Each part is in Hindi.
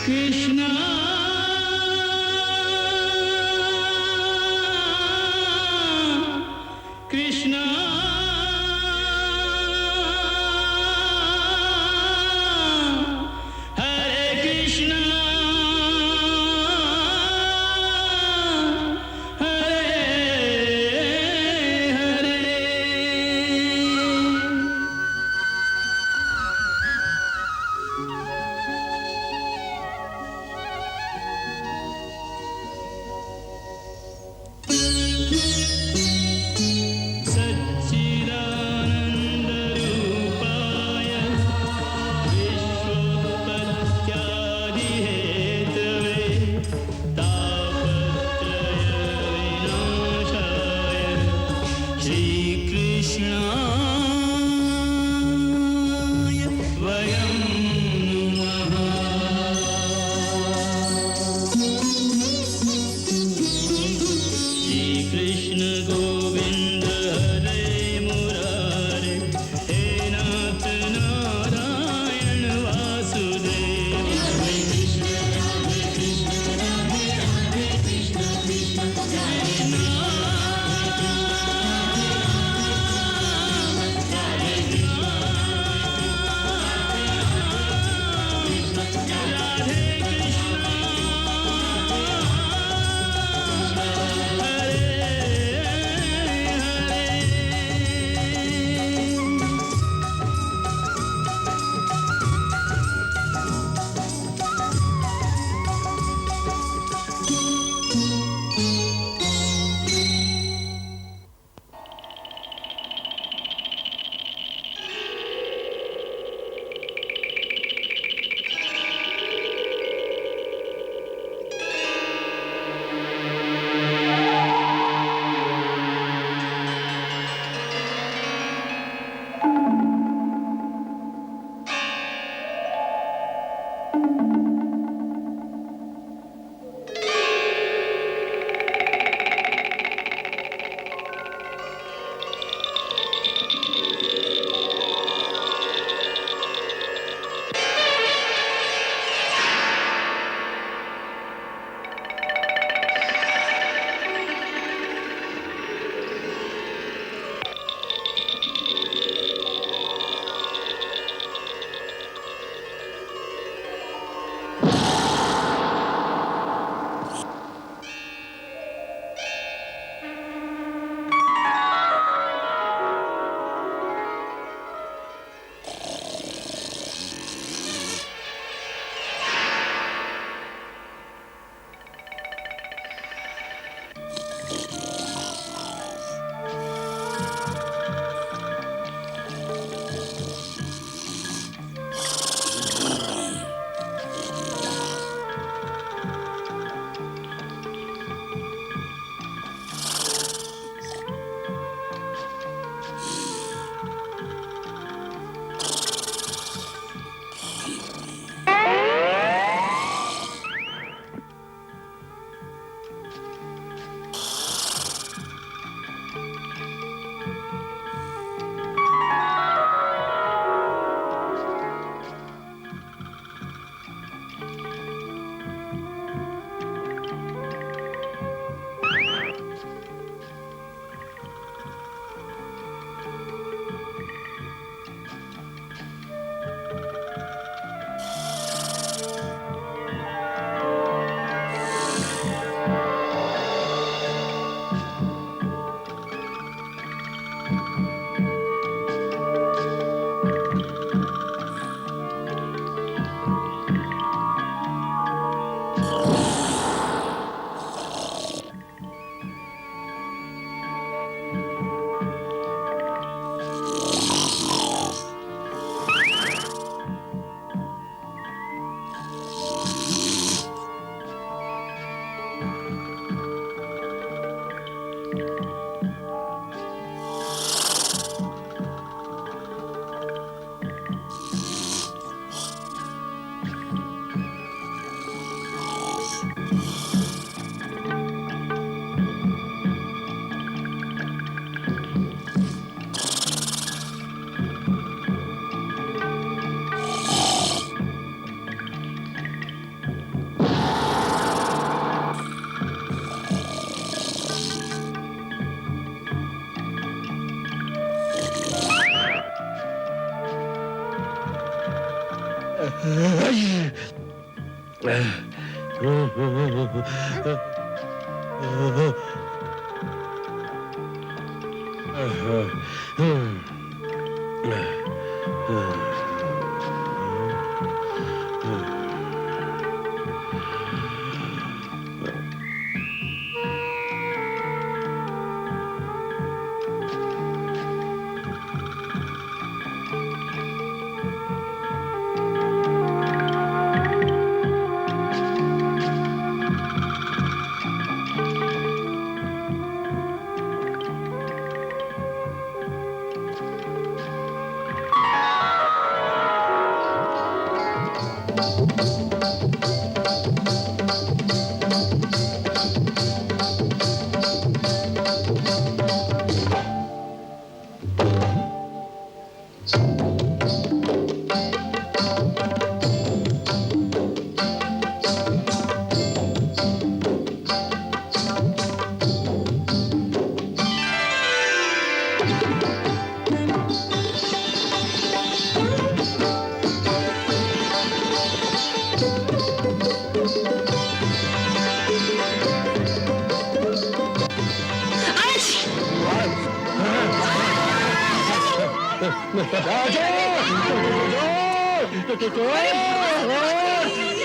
कृष्णा कृष्णा हरे कृष्णा हरे हरे।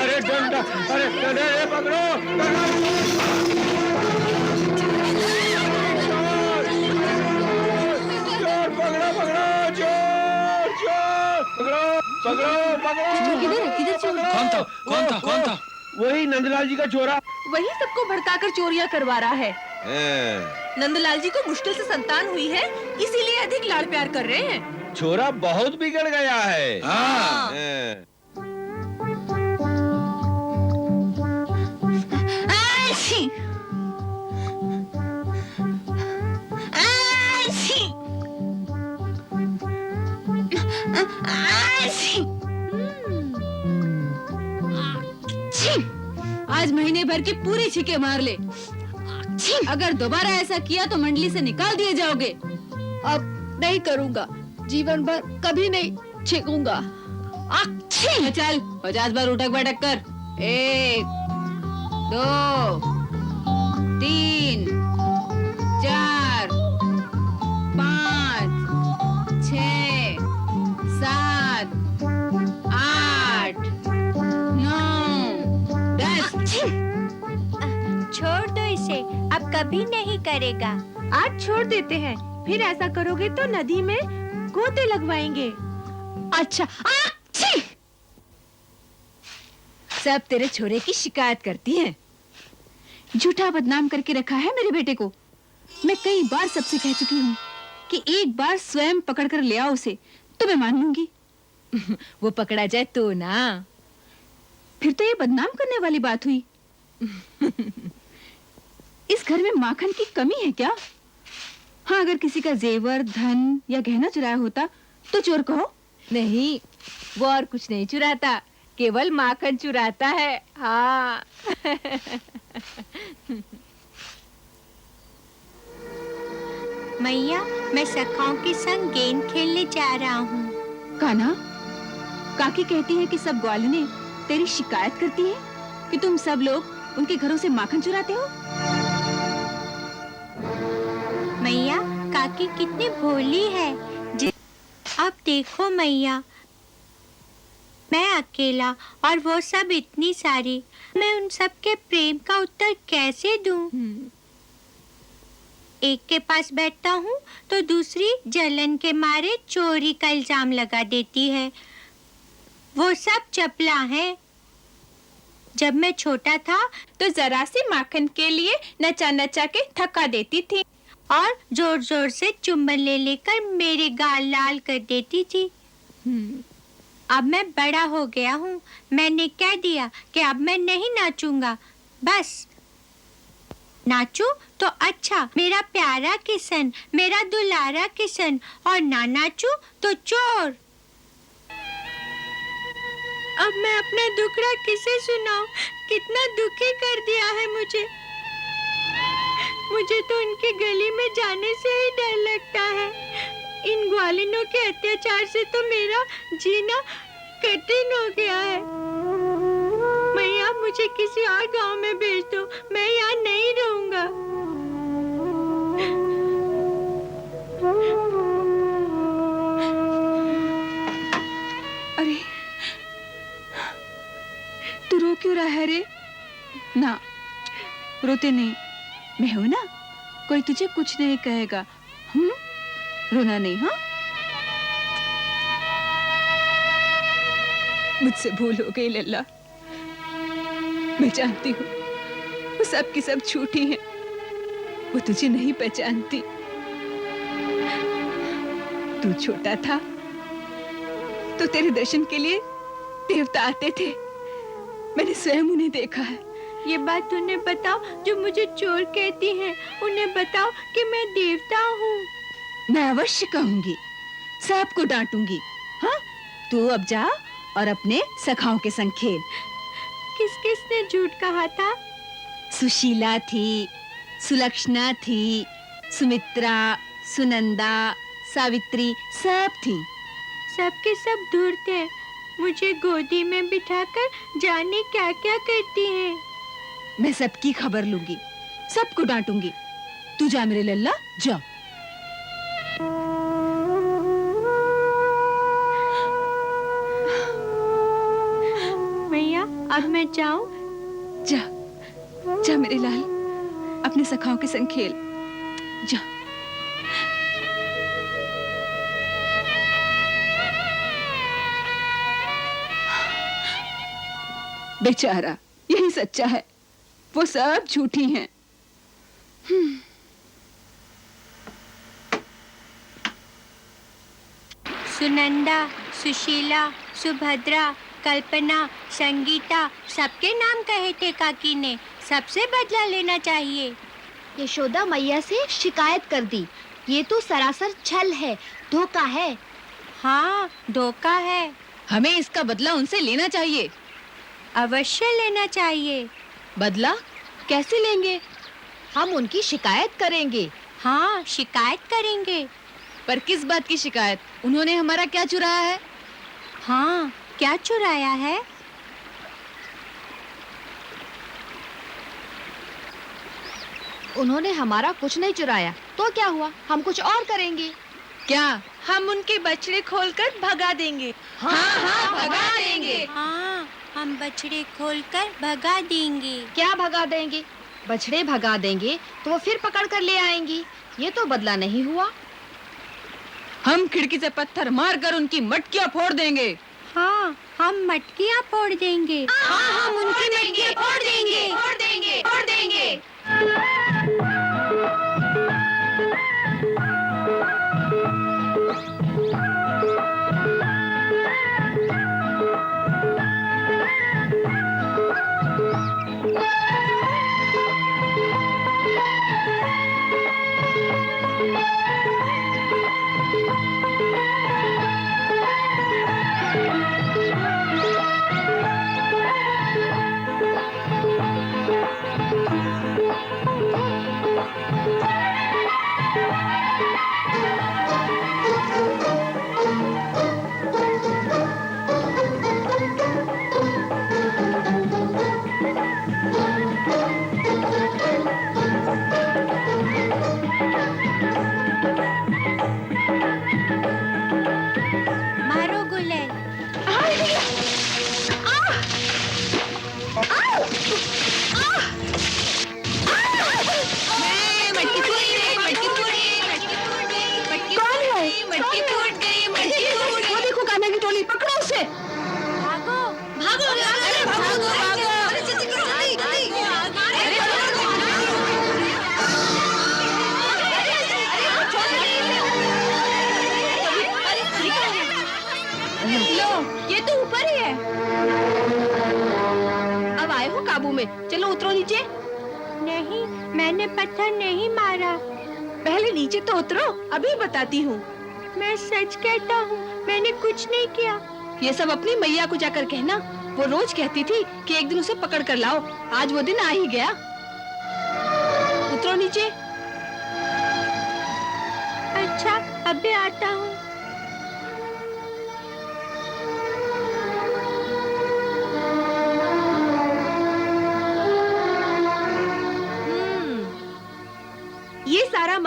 अरे डंडा, अरे पकड़ो, चोर पकड़ो, चोर, पकड़ो। किधर कौन था? वही नंदलाल जी का चोरा। वही सबको भड़काकर चोरियां करवा रहा है। नंदलाल जी को मुश्किल से संतान हुई है, इसीलिए अधिक लाड़ प्यार कर रहे हैं। छोरा बहुत बिगड़ गया है। हाँ। आज महीने भर के पूरे छीके मार ले। अगर दोबारा ऐसा किया तो मंडली से निकाल दिए जाओगे। अब नहीं करूंगा, जीवन भर कभी नहीं छींकूंगा। चल 50 बार उठक बैठक कर। 1 2 3 4 5 6 7 8 9 10। छोड़ दो इसे, अब कभी नहीं करेगा। आज छोड़ देते हैं, फिर ऐसा करोगे तो नदी में गोते लगवाएंगे। अच्छा सब तेरे छोरे की शिकायत करती हैं। झूठा बदनाम करके रखा है मेरे बेटे को। मैं कई बार सबसे कह चुकी हूँ कि एक बार स्वयं पकड़ कर ले आओ उसे तो मैं मान लूंगी। वो पकड़ा जाए तो ना, फिर तो ये बदनाम करने वाली बात हुई। इस घर में माखन की कमी है क्या? हाँ, अगर किसी का जेवर, धन या गहना चुराया होता तो चोर कहो। नहीं, वो और कुछ नहीं चुराता, केवल माखन चुराता है। हाँ। मैया, मैं सखाओं के संग गेंद खेलने जा रहा हूँ। कान्हा, काकी कहती है कि सब ग्वालिने तेरी शिकायत करती है कि तुम सब लोग उनके घरों से माखन चुराते हो। मैया, काकी कितनी भोली है। अब देखो मैया, मैं अकेला और वो सब इतनी सारी, मैं उन सब के प्रेम का उत्तर कैसे दूं? एक के पास बैठता हूँ तो दूसरी जलन के मारे चोरी का इल्जाम लगा देती है। वो सब चपला है। जब मैं छोटा था तो जरा सी माखन के लिए नचा नचा के थका देती थी और जोर जोर से चुम्बन ले लेकर मेरे गाल लाल कर देती थी। अब मैं बड़ा हो गया हूँ। मैंने कह दिया कि अब मैं नहीं नाचूंगा। बस नाचू तो अच्छा, मेरा प्यारा किशन, मेरा दुलारा किशन, और ना नाचू तो चोर। अब मैं अपना दुखड़ा किसे सुनाऊं? कितना दुखी कर दिया है मुझे। मुझे तो उनकी गली में जाने से ही डर लगता है। इन ग्वालिनों के अत्याचार से तो मेरा जीना कठिन हो गया है। मैया मुझे किसी और गांव में भेज दो, मैं यहाँ नहीं रहूंगा। अरे तू रो क्यों रहा है रे? ना रोते नहीं, मैं हूं ना, कोई तुझे कुछ नहीं कहेगा। रोना नहीं। हाँ, मुझसे भूल हो गई लल्ला, मैं जानती हूँ वो सब की सब झूठी हैं, वो तुझे नहीं पहचानती। तू छोटा था तो तेरे दर्शन के लिए देवता आते थे, मैंने स्वयं उन्हें देखा है। ये बात उन्हें बताओ जो मुझे चोर कहती हैं, उन्हें बताओ कि मैं देवता हूँ। मैं अवश्य कहूंगी, सबको डांटूंगी। हाँ, तू अब जा और अपने सखाओं के संग खेल। किस किसने झूठ कहा था? सुशीला थी, सुलक्षणा थी, सुमित्रा, सुनंदा, सावित्री, सब थी। सबके सब दूर थे, मुझे गोदी में बिठाकर जाने क्या क्या करती हैं। मैं सबकी खबर लूंगी, सबको डांटूंगी। तू जा मेरे लल्ला, जा। मैया अब मैं जाऊं? जा जा मेरे लाल, अपने सखाओं के संग खेल, जा। बेचारा, यही सच्चा है, वो सब झूठी हैं। सुनंदा, सुशीला, सुभद्रा, कल्पना, संगीता, सबके नाम कहे थे काकी ने। सबसे बदला लेना चाहिए। यशोदा मैया से शिकायत कर दी। ये तो सरासर छल है, धोखा है। हाँ, धोखा है। हमें इसका बदला उनसे लेना चाहिए। अवश्य लेना चाहिए। बदला कैसे लेंगे? हम उनकी शिकायत करेंगे। हाँ, शिकायत करेंगे। पर किस बात की शिकायत? उन्होंने हमारा क्या चुराया है? हाँ, क्या चुराया है? उन्होंने हमारा कुछ नहीं चुराया, तो क्या हुआ? हम कुछ और करेंगे। क्या? हम उनके बछड़े खोलकर भगा देंगे। हाँ हाँ, भगा देंगे। हाँ, हम बछड़े खोलकर भगा देंगे। क्या भगा देंगे? बछड़े भगा देंगे तो वो फिर पकड़ कर ले आएंगी। ये तो बदला नहीं हुआ। हम खिड़की से पत्थर मारकर उनकी मटकियां फोड़ देंगे। हाँ, हम मटकियाँ फोड़ देंगे। हाँ, हम उनकी मटकियाँ फोड़ देंगे, फोड़ देंगे, फोड़ देंगे। मारो गुलेल। वो देखो कान्हा की टोली, पकड़ो उसे। भागो, भागो, अरे भागो, भागो। लो, ये तो ऊपर ही है। अब आए हो काबू में, चलो उतरो नीचे। नहीं, मैंने पत्थर नहीं मारा। पहले नीचे तो उतरो, अभी बताती हूँ। मैं सच कहता हूँ, मैंने कुछ नहीं किया। ये सब अपनी मैया को जाकर कहना। वो रोज कहती थी कि एक दिन उसे पकड़ कर लाओ। आज वो दिन आ ही गया। उतरो नीचे। अच्छा, अभी आता हूँ।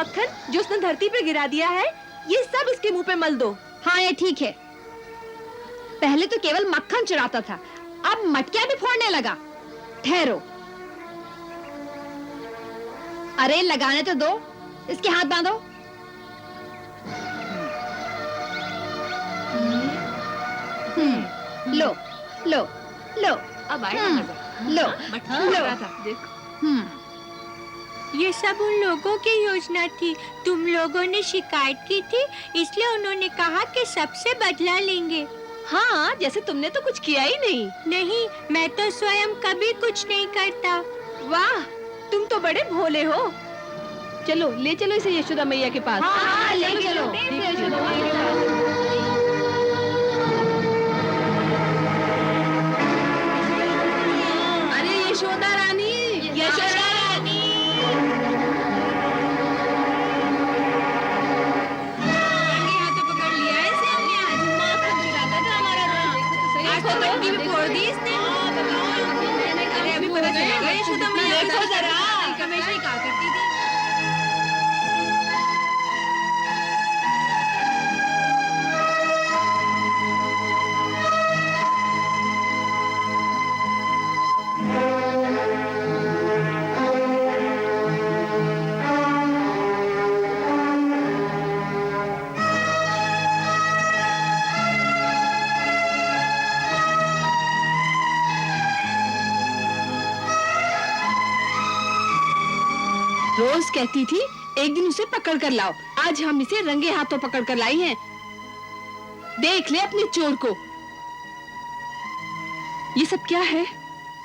मक्खन जो उसने धरती पे गिरा दिया है, ये सब इसके मुंह पे मल दो। हाँ ये ठीक है। पहले तो केवल मक्खन चुराता था, अब मटकियां भी फोड़ने लगा। ठहरो, अरे लगाने तो दो, इसके हाथ बांधो। लो लो लो, अब आया मजा। लो मटकी लो। लगा था, देखो। ये सब उन लोगों की योजना थी। तुम लोगों ने शिकायत की थी, इसलिए उन्होंने कहा कि सबसे बदला लेंगे। हाँ, जैसे तुमने तो कुछ किया ही नहीं। नहीं, मैं तो स्वयं कभी कुछ नहीं करता। वाह, तुम तो बड़े भोले हो। चलो ले चलो इसे यशोदा मैया के पास। हाँ, ले चलो। यशोदा मैया के पास। अरे यशोदा रानी, यशोदा रानी। हाथों पकड़ लिया है इसे हमने आज। माखन चुराता था हमारा रोज। आज तो मट्टी में फोड़ दी इसने। अरे अभी पता चलेगा यशोदा मैया। देखो जरा, हमेशा ही कहा करती थी। रोज कहती थी एक दिन उसे पकड़ कर लाओ, आज हम इसे रंगे हाथों पकड़ कर लाई हैं। देख ले अपने चोर को। ये सब क्या है?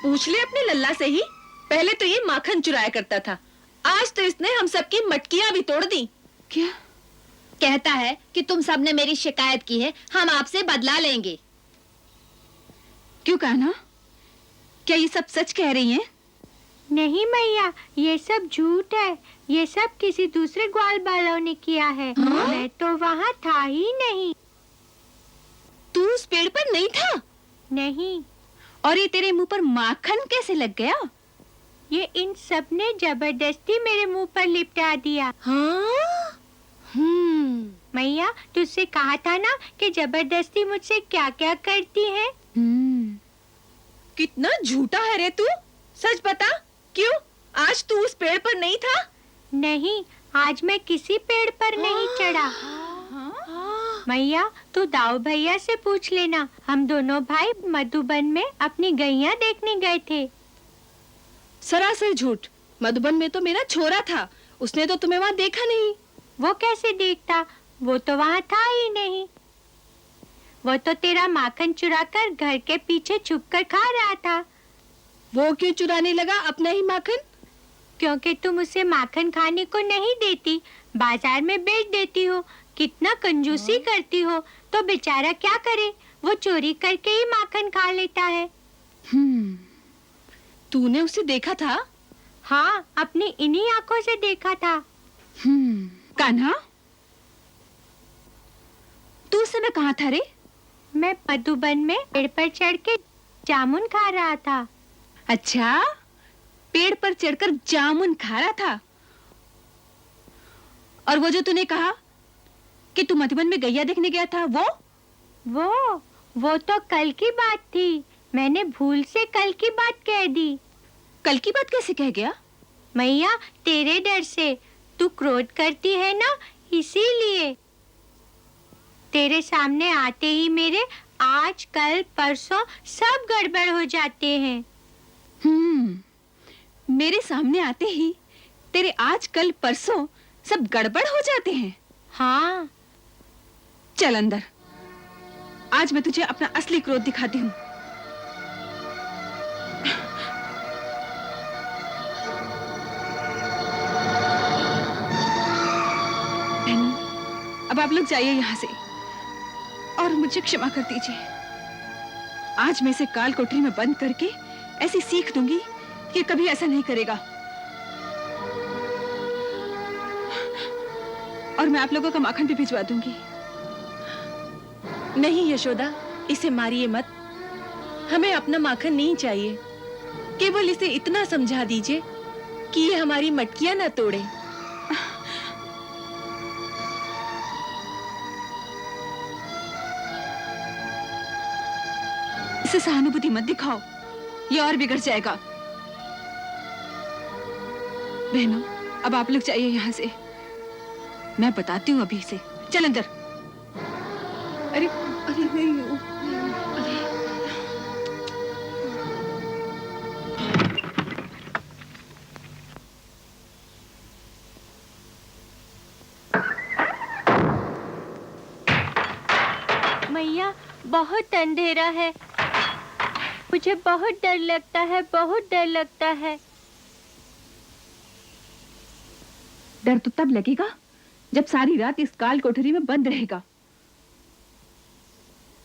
पूछ ले अपने लल्ला से ही। पहले तो ये माखन चुराया करता था, आज तो इसने हम सबकी मटकियां भी तोड़ दी। क्या कहता है कि तुम सबने मेरी शिकायत की है, हम आपसे बदला लेंगे। क्यों कहना? क्या ये सब सच कह रही हैं? नहीं मैया, ये सब झूठ है। ये सब किसी दूसरे ग्वाल वालों ने किया है। मैं तो वहाँ था ही नहीं। तू उस पेड़ पर नहीं था? नहीं, और ये तेरे मुंह पर माखन कैसे लग गया? ये इन सब ने जबरदस्ती मेरे मुंह पर लिपटा दिया। हाँ? मैया, तुझसे कहा था ना कि जबरदस्ती मुझसे क्या क्या करती है। कितना झूठा है रे तू। सच बता, क्यों? आज तू उस पेड़ पर नहीं था? नहीं, आज मैं किसी पेड़ पर नहीं चढ़ा। मैया, तू दाऊ भैया से पूछ लेना। हम दोनों भाई मधुबन में अपनी गैया देखने गए थे। सरासर झूठ। मधुबन में तो मेरा छोरा था, उसने तो तुम्हें वहाँ देखा नहीं। वो कैसे देखता? वो तो वहाँ था ही नहीं। वो तो तेरा माखन चुराकर घर के पीछे छुपकर खा रहा था। वो क्यों चुराने लगा अपना ही माखन? क्योंकि तुम उसे माखन खाने को नहीं देती, बाजार में बेच देती हो। कितना कंजूसी करती हो। तो बेचारा क्या करे, वो चोरी करके ही माखन खा लेता है। तूने उसे देखा था? हाँ, अपनी इन्हीं आंखों से देखा था। कान्हा, तू उस समय कहाँ था रे? मैं मधुबन में पेड़ पर चढ़ के जामुन खा रहा था। अच्छा, पेड़ पर चढ़कर जामुन खा रहा था। और वो जो तूने कहा कि तू मधुबन में गैया देखने गया था, वो तो कल की बात थी। मैंने भूल से कल की बात कह दी। कल की बात कैसे कह गया? मैया, तेरे डर से। तू क्रोध करती है ना, इसीलिए। तेरे सामने आते ही मेरे आज कल परसों सब गड़बड़ हो जाते हैं। मेरे सामने आते ही तेरे आज कल परसों सब गड़बड़ हो जाते हैं। हाँ। चल अंदर, आज मैं तुझे अपना असली क्रोध दिखाती हूँ। अब आप लोग जाइए यहाँ से और मुझे क्षमा कर दीजिए। आज मैं इसे काल कोठरी में बंद करके ऐसी सीख दूंगी कि कभी ऐसा नहीं करेगा। और मैं आप लोगों का माखन भी भिजवा दूंगी। नहीं यशोदा, इसे मारिए मत। हमें अपना माखन नहीं चाहिए। केवल इसे इतना समझा दीजिए कि ये हमारी मटकियां न तोड़े। इसे सहानुभूति मत दिखाओ, ये और बिगड़ जाएगा। बहनों, अब आप लोग जाइए यहाँ से, मैं बताती हूँ अभी से। चल अंदर। अरे अरे नहीं, अरे मैया, बहुत अंधेरा है, मुझे बहुत डर लगता है, बहुत डर लगता है। डर तो तब लगेगा जब सारी रात इस काल कोठरी में बंद रहेगा।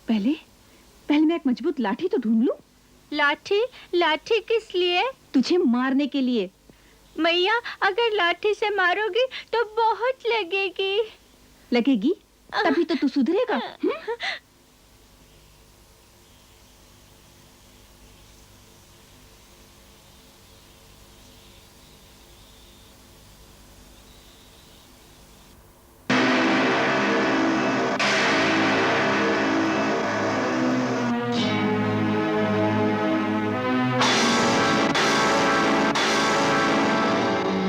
पहले मैं एक मजबूत लाठी तो ढूंढ लूं। लाठी? लाठी किस लिए? तुझे मारने के लिए। मैया, अगर लाठी से मारोगी तो बहुत लगेगी। लगेगी? तभी तो तू सुधरेगा।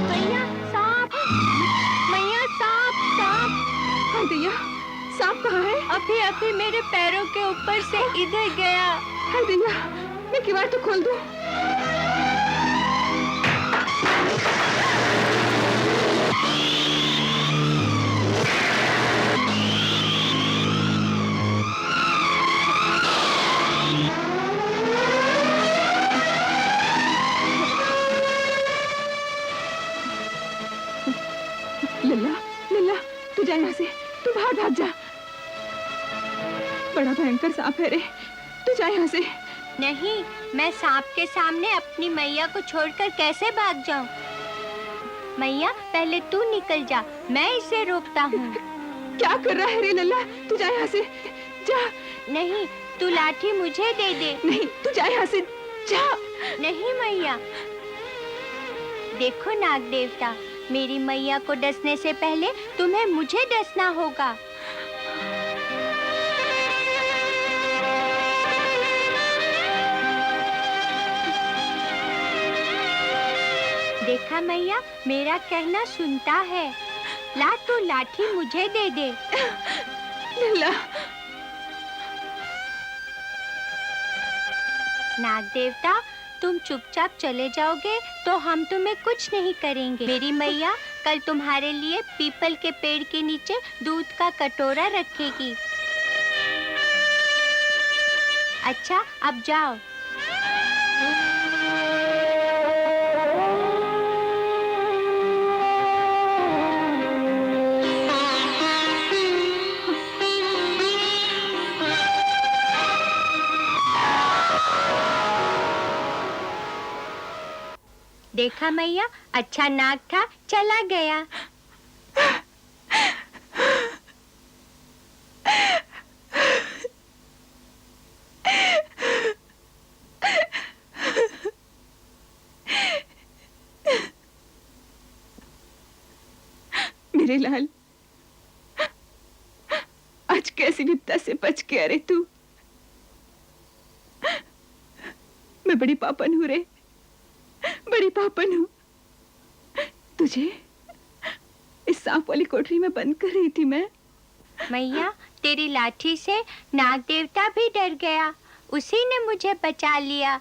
मैया, सांप! मैया, सांप! सांप! हाय दैया, सांप कहाँ है? अभी अभी मेरे पैरों के ऊपर से इधर गया। हाय दैया, मैं किवाड़ तो खोल दूं। लल्ला, लल्ला, तू जा यहाँ से, तू बाहर भाग जा। बड़ा भयंकर सांप है रे, तू जा यहाँ से। नहीं, मैं सांप के सामने अपनी मैया को छोड़कर कैसे भाग जाऊं? मैया, पहले तू निकल जा, मैं इसे रोकता हूँ। क्या कर रहा है रे लल्ला? तू जा यहाँ से, जा। नहीं, तू लाठी मुझे दे दे। नहीं, तू जा यहाँ से, जा। नहीं मैया। देखो नाग देवता, मेरी मैया को डसने से पहले तुम्हें मुझे डसना होगा। देखा मैया, मेरा कहना सुनता है। ला, तू लाठी मुझे दे दे। लल्ला, नाग देवता, तुम चुपचाप चले जाओगे तो हम तुम्हें कुछ नहीं करेंगे। मेरी मैया कल तुम्हारे लिए पीपल के पेड़ के नीचे दूध का कटोरा रखेगी। अच्छा, अब जाओ। देखा मैया, अच्छा नाग था, चला गया। मेरे लाल, आज कैसी विपदा से बच गया रे तू। मैं बड़ी पापन हूँ रे, बड़ी पापन हूँ। तुझे इस सांप वाली कोठरी में बंद कर रही थी मैं। मैया, तेरी लाठी से नाग देवता भी डर गया, उसी ने मुझे बचा लिया।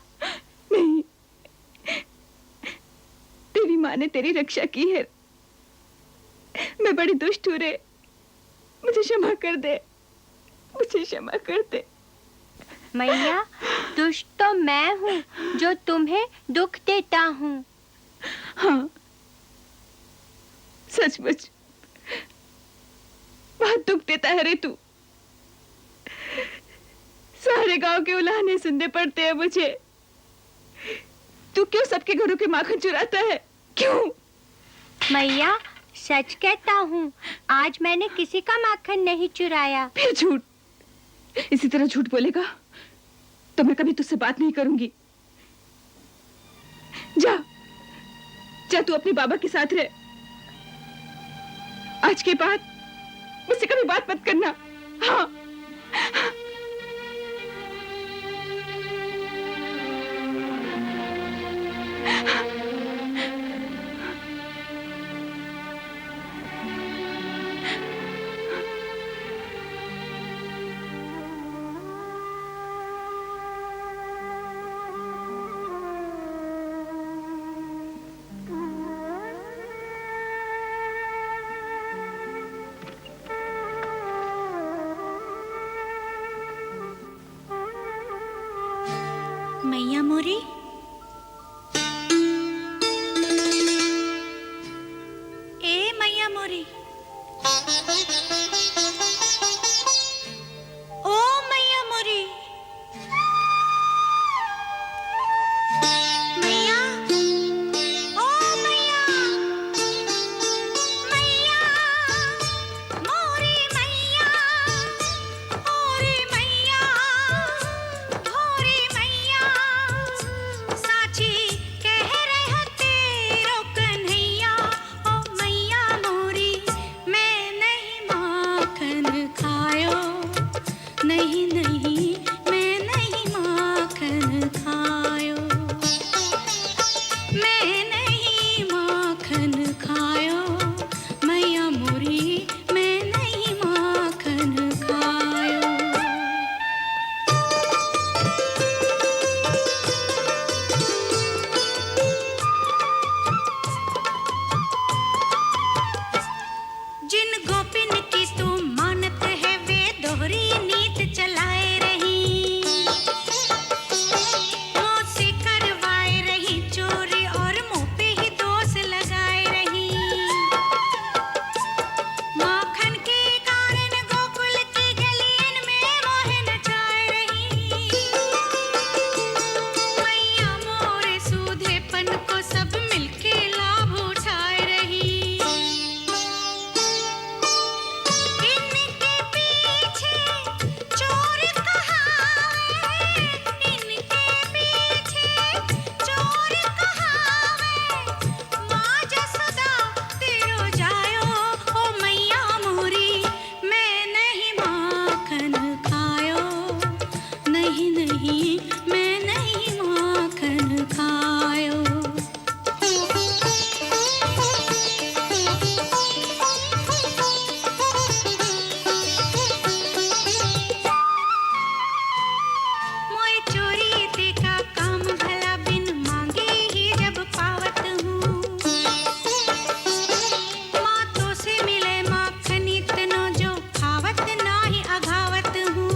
नहीं, तेरी माँ ने तेरी रक्षा की है। मैं बड़ी दुष्ट हूँ रे, मुझे क्षमा कर दे, मुझे क्षमा कर दे। मैया, दुष्ट तो मैं हूँ जो तुम्हें दुख देता हूँ। हाँ, सचमुच बहुत दुख देता है रे तू। सारे गांव के उलाहने सुनने पड़ते हैं मुझे। तू क्यों सबके घरों के माखन चुराता है? क्यों? मैया, सच कहता हूँ, आज मैंने किसी का माखन नहीं चुराया। फिर झूठ। इसी तरह झूठ बोलेगा तो मैं कभी तुझसे बात नहीं करूंगी। जा, जा तू अपने बाबा के साथ रह। आज के बाद मुझसे कभी बात मत करना। हाँ, मैया मोरी, ए मैया मोरी, ओ मैया मोरी, मैया, ओ मैया, मैया मोरी, मैया, ओरे मैया, ओरे मैया, साची कह रहे तेरो कन्हैया, ओ मैया मोरी, मैं नहीं माखन खायो, नहीं नहीं मैं नहीं माखन खायो, मैं नहीं माखन खायो, मैया मोरी, मैं नहीं माखन खायो। जिन गोपिन की तू मानत है वे दोहरी नीत चलाए रही, मुँह से करवाए रही चोरी और मुँह पे ही दोष लगाए रही, माखन के कारण गोकुल की गलियन में मोह नचाए रही, मैया मोरे सूधेपन को सब मिलके लाभ उठाए रही, इनके पीछे चोर कहावे, इनके पीछे चोर कहावे, माँ जसोदा तेरो जायो, ओ मैया मोरी, मैं नहीं माखन खायो, नहीं नहीं मैं नहीं माखन खायो। मोए चोरी देखा काम भला बिन मांगे ही जब पावत हूँ, मातों से मिले माखन इतनो जो खावत नाही अघावत हूँ,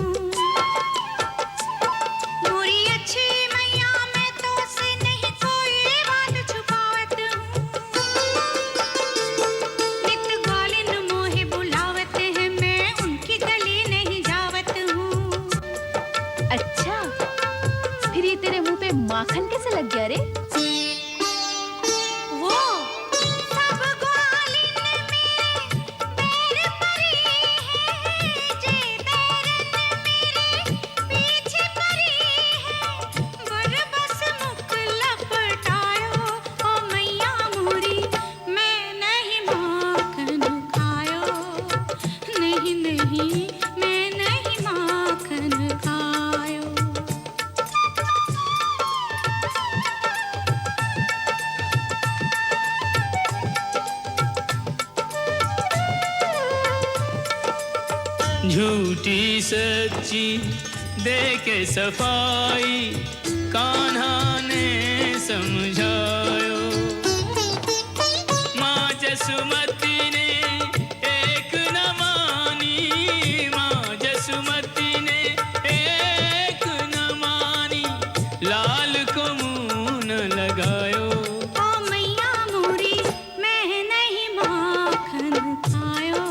मोरी अच्छी मैया मैं तो से नहीं कोई बात छुपावत हूँ, नित गालिन मोहे बुलावत है मैं उनकी गली नहीं जावत हूँ। अच्छा, फिर ये तेरे मुंह पे माखन कैसे लग गया रे? वो सब ग्वालिन मेरे बैर परी है, जे बैरन मेरे पीछे परी है, वर बस मुख लपटायो, ओ मैया मोरी, मैं नहीं माखन खायो, नहीं नहीं मैं नहीं माखन खायो। झूठी सच्ची दे के सफाई कान्हा ने समझायो, माँ जसुमती ने एक न मानी, माँ जसुमती ने एक न मानी, लाल को मुंह न लगायो, ओ मैया मोरी, मैं नहीं माखन खायो,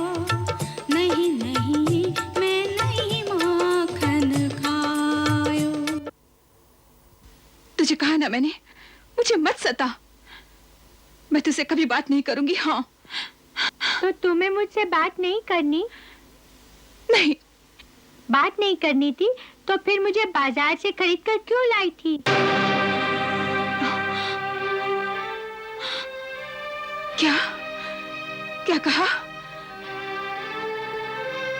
नहीं नहीं मैं नहीं माखन खायो। तुझे कहा ना मैंने, मुझे मत सता, मैं तुझसे कभी बात नहीं करूंगी। हाँ, तो तुम्हें मुझसे बात नहीं करनी? नहीं, बात नहीं करनी थी तो फिर मुझे बाजार से खरीद कर क्यों लाई थी? क्या क्या कहा?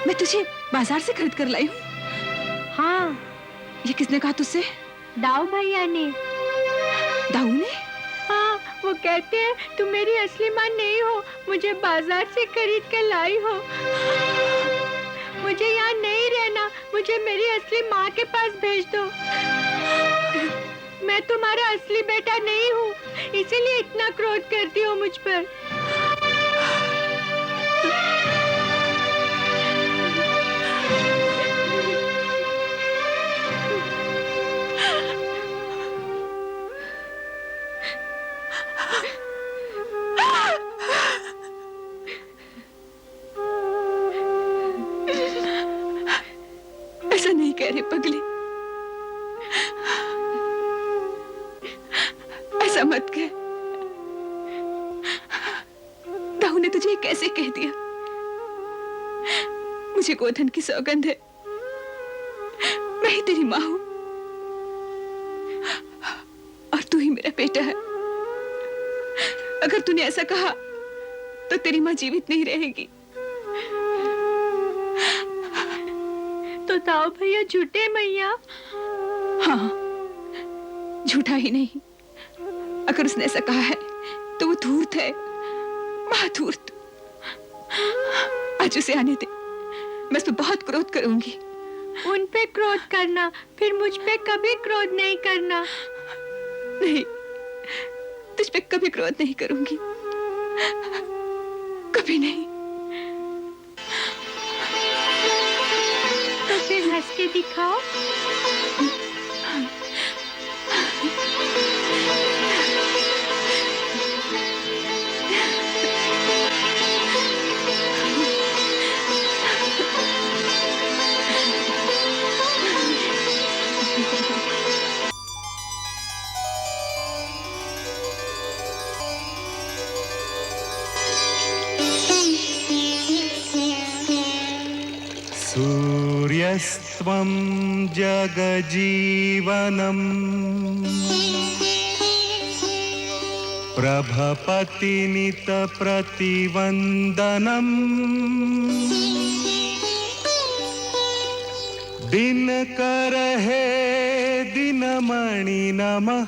मैं तुझे बाजार से खरीद कर लाई हूँ? हाँ, ये किसने कहा तुझसे? दाऊ भैया ने। दाऊ ने? हाँ, वो कहते हैं तुम मेरी असली माँ नहीं हो, मुझे बाजार से खरीद कर लाई हो। मुझे यहाँ नहीं रहना, मुझे मेरी असली माँ के पास भेज दो। मैं तुम्हारा असली बेटा नहीं हूँ, इसीलिए इतना क्रोध करती हो मुझ पर। समझ गए। दाऊ ने तुझे कैसे कह दिया? मुझे गोधन की सौगंध है, मैं ही तेरी माँ हूं और तू ही मेरा बेटा है। अगर तूने ऐसा कहा तो तेरी माँ जीवित नहीं रहेगी। तो ताऊ भैया झूठे मैया? हाँ, झूठा ही नहीं। अगर उसने ऐसा कहा है तो वो धूर्त है, महाधूर्त। आज उसे आने दे, मैं उस पर बहुत क्रोध करूंगी। उन पे क्रोध करना, फिर मुझ पे कभी क्रोध नहीं करना। नहीं, तुझ पे कभी क्रोध नहीं करूंगी, कभी नहीं। तो फिर हंस के दिखाओ। सूर्यस्त्वं जगजीवनम् प्रभपतिनितप्रतिवन्दनम् दिनकर हे दिनमणि नमः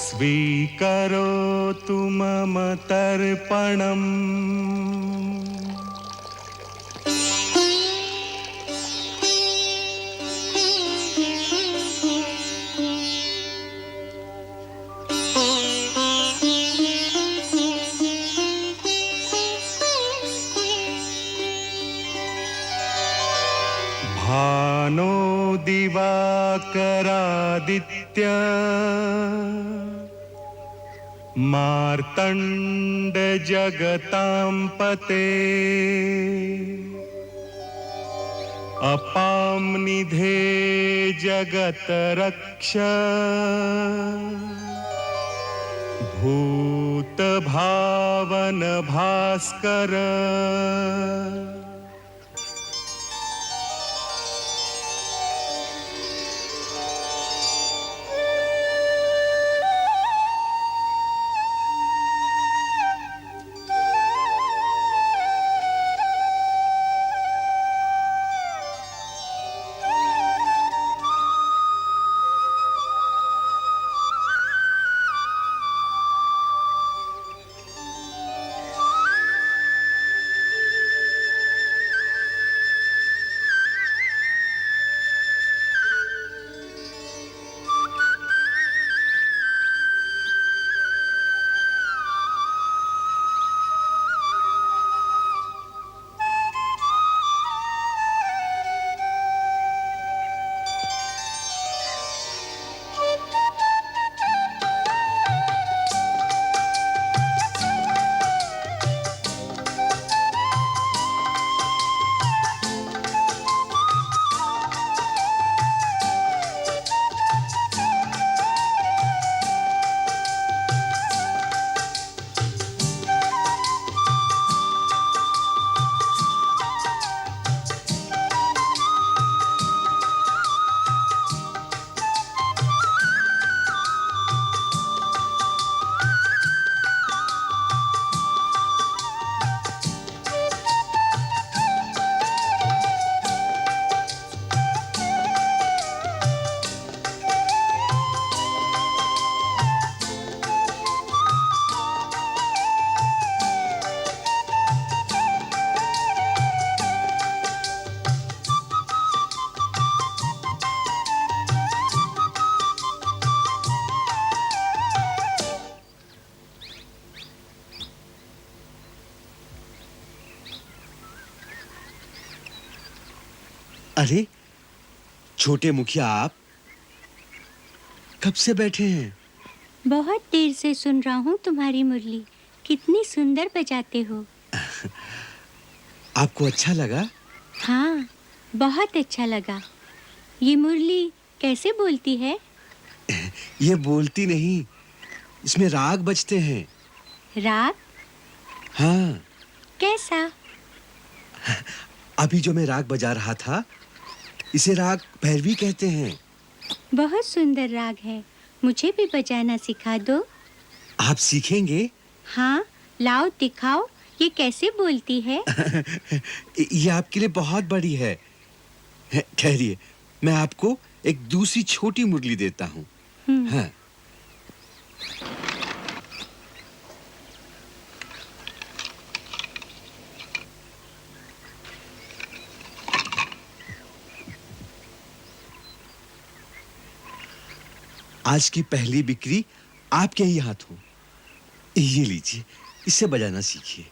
स्वीकरोतु मम तर्पणम्। भानो दिवाकरादित्य मार्तण्ड जगतां पते अपां निधे जगत रक्ष भूत भावन भास्कर। अरे छोटे मुखिया, आप कब से बैठे हैं? बहुत देर से सुन रहा हूँ तुम्हारी मुरली, कितनी सुंदर बजाते हो। आपको अच्छा लगा? हाँ, बहुत अच्छा लगा। ये मुरली कैसे बोलती है? ये बोलती नहीं, इसमें राग बजते हैं। राग? हाँ, कैसा? अभी जो मैं राग बजा रहा था, इसे राग भैरवी कहते हैं। बहुत सुंदर राग है, मुझे भी बजाना सिखा दो। आप सीखेंगे? हाँ, लाओ दिखाओ, ये कैसे बोलती है? ये आपके लिए बहुत बड़ी है। ठहरिए, मैं आपको एक दूसरी छोटी मुरली देता हूँ। हाँ। आज की पहली बिक्री आपके ही हाथों। ये लीजिए, इससे बजाना सीखिए।